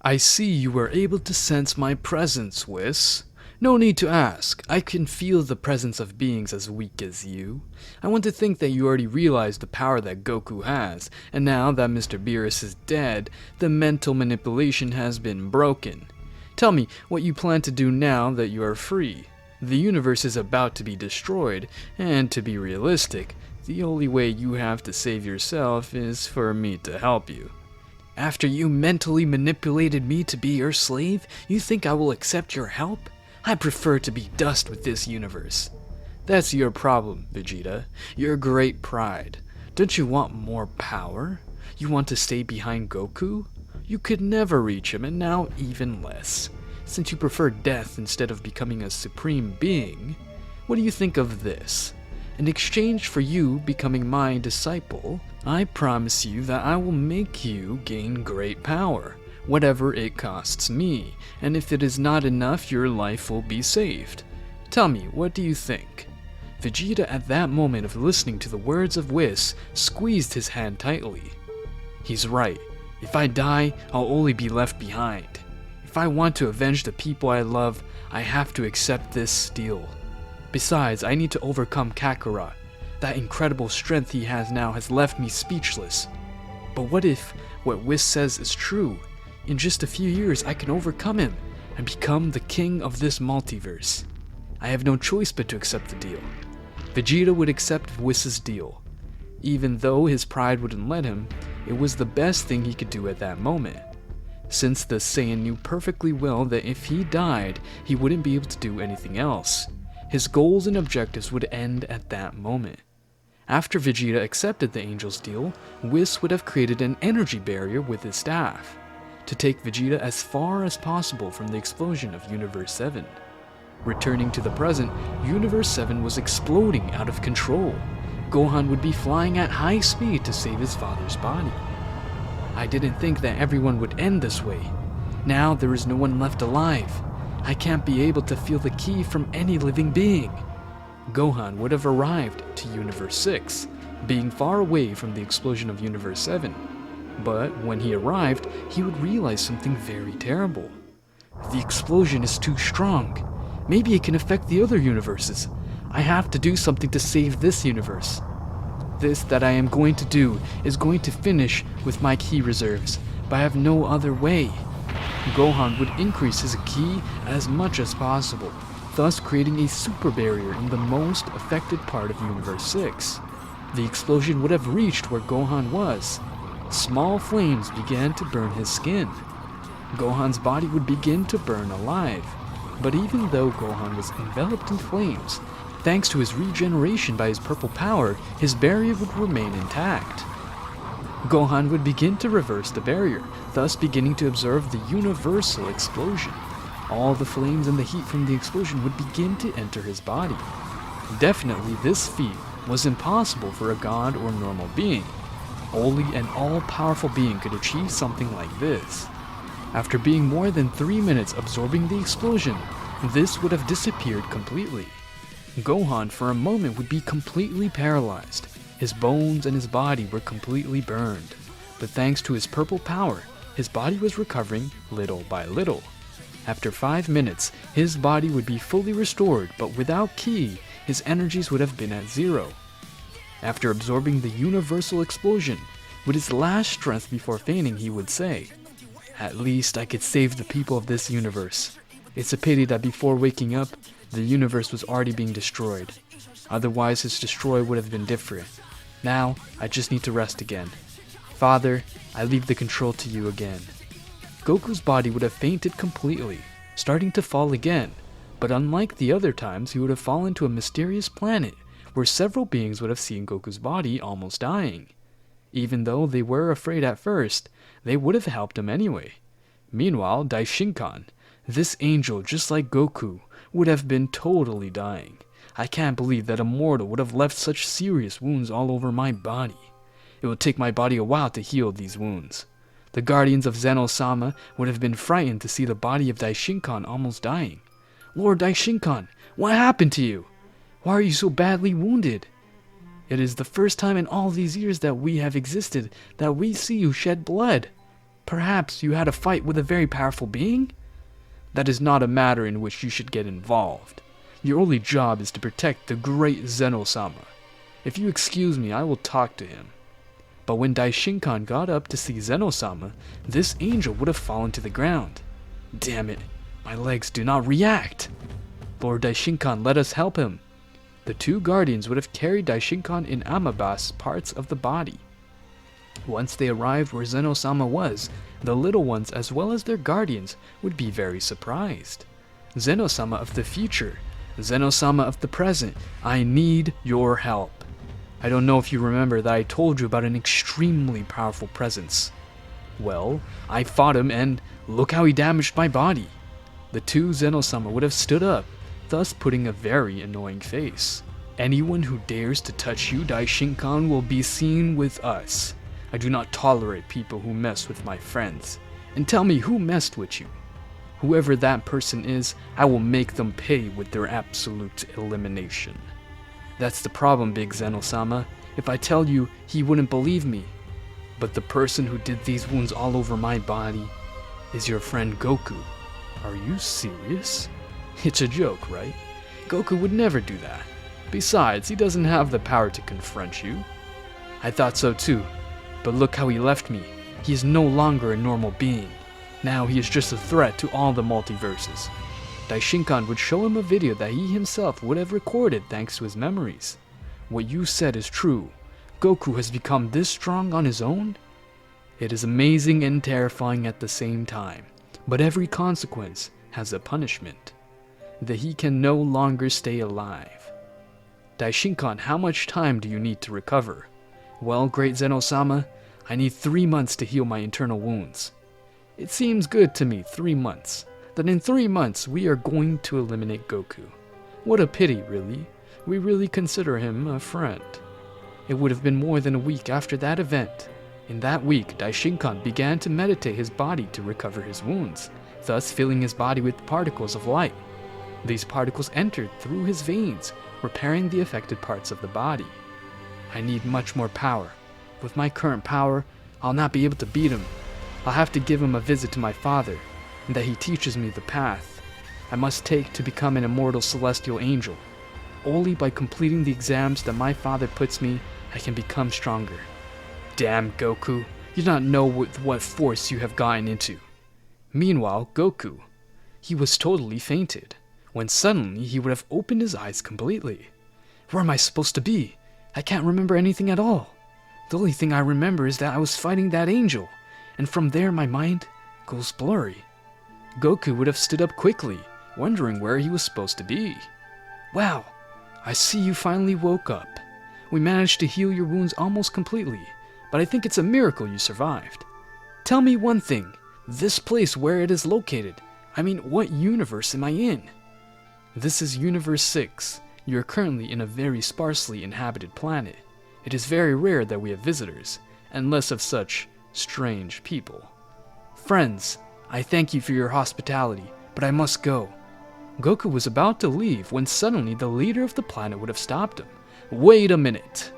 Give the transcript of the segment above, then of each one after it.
I see you were able to sense my presence, Whis. No need to ask. I can feel the presence of beings as weak as you. I want to think that you already realized the power that Goku has, and now that Mr. Beerus is dead, the mental manipulation has been broken. Tell me what you plan to do now that you are free. The universe is about to be destroyed, and to be realistic, the only way you have to save yourself is for me to help you. After you mentally manipulated me to be your slave, you think I will accept your help? I prefer to be dust with this universe. That's your problem, Vegeta. Your great pride. Don't you want more power? You want to stay behind Goku? You could never reach him, and now even less. Since you prefer death instead of becoming a supreme being, what do you think of this? In exchange for you becoming my disciple, I promise you that I will make you gain great power, whatever it costs me, and if it is not enough, your life will be saved. Tell me, what do you think? Vegeta, at that moment of listening to the words of Whis, squeezed his hand tightly. He's right. If I die, I'll only be left behind. If I want to avenge the people I love, I have to accept this deal. Besides, I need to overcome Kakarot. That incredible strength he has now has left me speechless. But what if what Whis says is true? In just a few years, I can overcome him and become the king of this multiverse. I have no choice but to accept the deal. Vegeta would accept Whis' deal. Even though his pride wouldn't let him, it was the best thing he could do at that moment. Since the Saiyan knew perfectly well that if he died, he wouldn't be able to do anything else. His goals and objectives would end at that moment. After Vegeta accepted the Angel's deal, Whis would have created an energy barrier with his staff to take Vegeta as far as possible from the explosion of Universe 7. Returning to the present, Universe 7 was exploding out of control. Gohan would be flying at high speed to save his father's body. I didn't think that everyone would end this way. Now there is no one left alive. I can't be able to feel the ki from any living being. Gohan would have arrived to Universe 6, being far away from the explosion of Universe 7. But when he arrived, he would realize something very terrible. The explosion is too strong. Maybe it can affect the other universes. I have to do something to save this universe. This that I am going to do is going to finish with my ki reserves, but I have no other way. Gohan would increase his ki as much as possible, thus creating a super barrier in the most affected part of Universe 6. The explosion would have reached where Gohan was. Small flames began to burn his skin. Gohan's body would begin to burn alive. But even though Gohan was enveloped in flames, thanks to his regeneration by his purple power, his barrier would remain intact. Gohan would begin to reverse the barrier, thus beginning to observe the universal explosion. All the flames and the heat from the explosion would begin to enter his body. Definitely this feat was impossible for a god or normal being. Only an all-powerful being could achieve something like this. After being more than 3 minutes absorbing the explosion, this would have disappeared completely. Gohan for a moment would be completely paralyzed. His bones and his body were completely burned. But thanks to his purple power, his body was recovering little by little. After 5 minutes, his body would be fully restored, but without ki, his energies would have been at zero. After absorbing the universal explosion, with his last strength before fainting, he would say, "At least I could save the people of this universe. It's a pity that before waking up, the universe was already being destroyed. Otherwise his destroy would have been different. Now, I just need to rest again. Father, I leave the control to you again." Goku's body would have fainted completely, starting to fall again, but unlike the other times, he would have fallen to a mysterious planet where several beings would have seen Goku's body almost dying. Even though they were afraid at first, they would have helped him anyway. Meanwhile, Daishinkan, this angel just like Goku, would have been totally dying. I can't believe that a mortal would have left such serious wounds all over my body. It would take my body a while to heal these wounds. The guardians of Zeno-sama would have been frightened to see the body of Daishinkan almost dying. "Lord Daishinkan, what happened to you? Why are you so badly wounded? It is the first time in all these years that we have existed that we see you shed blood." Perhaps you had a fight with a very powerful being? That is not a matter in which you should get involved. Your only job is to protect the great Zeno-sama. If you excuse me, I will talk to him. But when Daishinkan got up to see Zeno-sama, this angel would have fallen to the ground. Damn it, my legs do not react. Lord Daishinkan, let us help him. The two guardians would have carried Daishinkan in Amabas parts of the body. Once they arrived where Zeno-sama was, the little ones as well as their guardians would be very surprised. Zeno-sama of the future, Zeno-sama of the present, I need your help. I don't know if you remember that I told you about an extremely powerful presence. Well, I fought him and look how he damaged my body. The two Zeno-sama would have stood up, thus putting a very annoying face. Anyone who dares to touch you, Daishinkan, will be seen with us. I do not tolerate people who mess with my friends. And tell me who messed with you. Whoever that person is, I will make them pay with their absolute elimination. That's the problem, Big Zeno-sama. If I tell you, he wouldn't believe me. But the person who did these wounds all over my body is your friend Goku. Are you serious? It's a joke, right? Goku would never do that. Besides, he doesn't have the power to confront you. I thought so too, but look how he left me. He is no longer a normal being. Now he is just a threat to all the multiverses. Daishinkan would show him a video that he himself would have recorded thanks to his memories. What you said is true. Goku has become this strong on his own? It is amazing and terrifying at the same time, but every consequence has a punishment. That he can no longer stay alive. Daishinkan, how much time do you need to recover? Well, great Zeno-sama, I need 3 months to heal my internal wounds. It seems good to me, 3 months. That in 3 months we are going to eliminate Goku. What a pity, really. We really consider him a friend. It would have been more than a week after that event. In that week, Daishinkan began to meditate his body to recover his wounds, thus filling his body with particles of light. These particles entered through his veins, repairing the affected parts of the body. I need much more power. With my current power, I'll not be able to beat him. I'll have to give him a visit to my father, and that he teaches me the path I must take to become an immortal celestial angel. Only by completing the exams that my father puts me, I can become stronger. Damn, Goku, you do not know with what force you have gotten into. Meanwhile, Goku, he was totally fainted, when suddenly he would have opened his eyes completely. Where am I supposed to be? I can't remember anything at all. The only thing I remember is that I was fighting that angel, and from there my mind goes blurry. Goku would have stood up quickly, wondering where he was supposed to be. Wow, I see you finally woke up. We managed to heal your wounds almost completely, but I think it's a miracle you survived. Tell me one thing, this place where it is located, I mean, what universe am I in? This is Universe 6. You are currently in a very sparsely inhabited planet. It is very rare that we have visitors, and less of such strange people. Friends, I thank you for your hospitality, but I must go. Goku was about to leave when suddenly the leader of the planet would have stopped him. Wait a minute.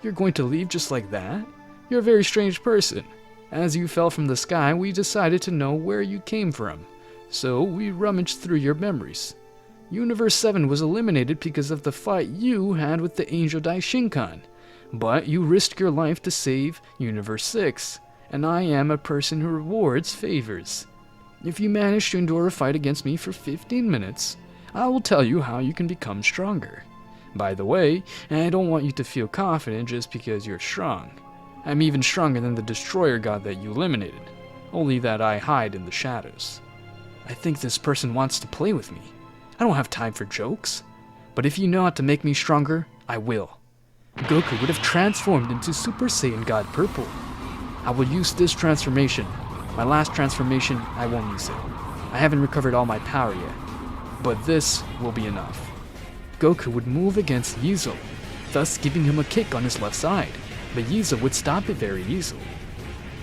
You're going to leave just like that? You're a very strange person. As you fell from the sky, we decided to know where you came from. So we rummaged through your memories. Universe 7 was eliminated because of the fight you had with the angel Daishinkan. But you risked your life to save Universe 6, and I am a person who rewards favors. If you manage to endure a fight against me for 15 minutes, I will tell you how you can become stronger. By the way, I don't want you to feel confident just because you're strong. I'm even stronger than the destroyer god that you eliminated, only that I hide in the shadows. I think this person wants to play with me. I don't have time for jokes, but if you know how to make me stronger, I will. Goku would have transformed into Super Saiyan God Purple. I will use this transformation. My last transformation, I won't use it. I haven't recovered all my power yet, but this will be enough. Goku would move against Yizo, thus giving him a kick on his left side, but Yizo would stop it very easily.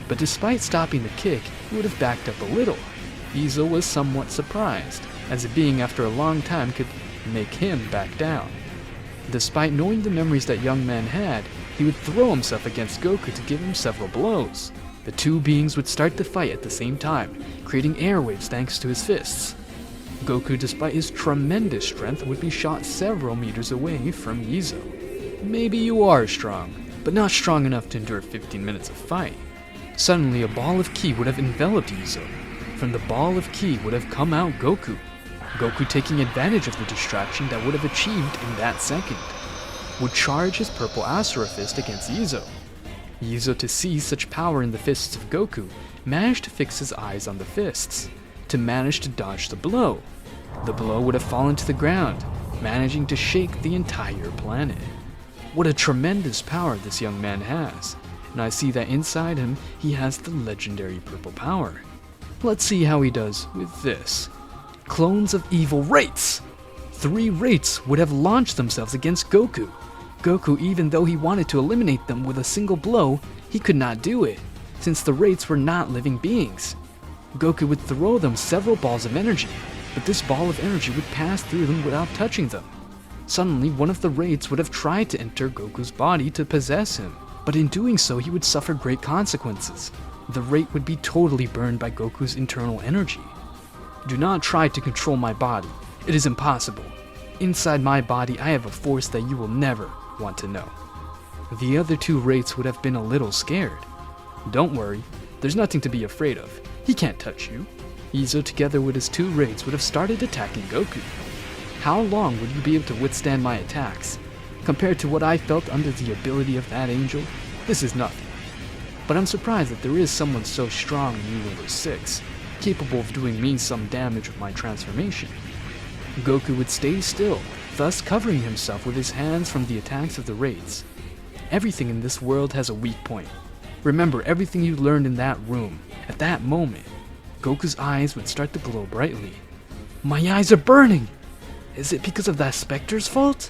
But despite stopping the kick, he would have backed up a little. Yizo was somewhat surprised, as a being after a long time could make him back down. Despite knowing the memories that young man had, he would throw himself against Goku to give him several blows. The two beings would start to fight at the same time, creating airwaves thanks to his fists. Goku, despite his tremendous strength, would be shot several meters away from Yizo. Maybe you are strong, but not strong enough to endure 15 minutes of fight. Suddenly, a ball of ki would have enveloped Yizo. From the ball of ki would have come out Goku. Goku, taking advantage of the distraction that would have achieved in that second, would charge his purple Asura Fist against Yizo. Yizo, to see such power in the fists of Goku, managed to fix his eyes on the fists, to manage to dodge the blow. The blow would have fallen to the ground, managing to shake the entire planet. What a tremendous power this young man has, and I see that inside him he has the legendary purple power. Let's see how he does with this. Clones of evil Wraiths! 3 Wraiths would have launched themselves against Goku. Goku, even though he wanted to eliminate them with a single blow, he could not do it, since the Wraiths were not living beings. Goku would throw them several balls of energy, but this ball of energy would pass through them without touching them. Suddenly, one of the Wraiths would have tried to enter Goku's body to possess him, but in doing so he would suffer great consequences. The Wraith would be totally burned by Goku's internal energy. Do not try to control my body. It is impossible. Inside my body I have a force that you will never want to know. The other 2 Wraiths would have been a little scared. Don't worry, there's nothing to be afraid of. He can't touch you. Yizo, together with his 2 Wraiths, would have started attacking Goku. How long would you be able to withstand my attacks? Compared to what I felt under the ability of that angel, this is nothing. But I'm surprised that there is someone so strong in Universe 6, capable of doing me some damage with my transformation. Goku would stay still, thus covering himself with his hands from the attacks of the Wraiths. Everything in this world has a weak point. Remember everything you learned in that room. At that moment, Goku's eyes would start to glow brightly. My eyes are burning! Is it because of that Spectre's fault?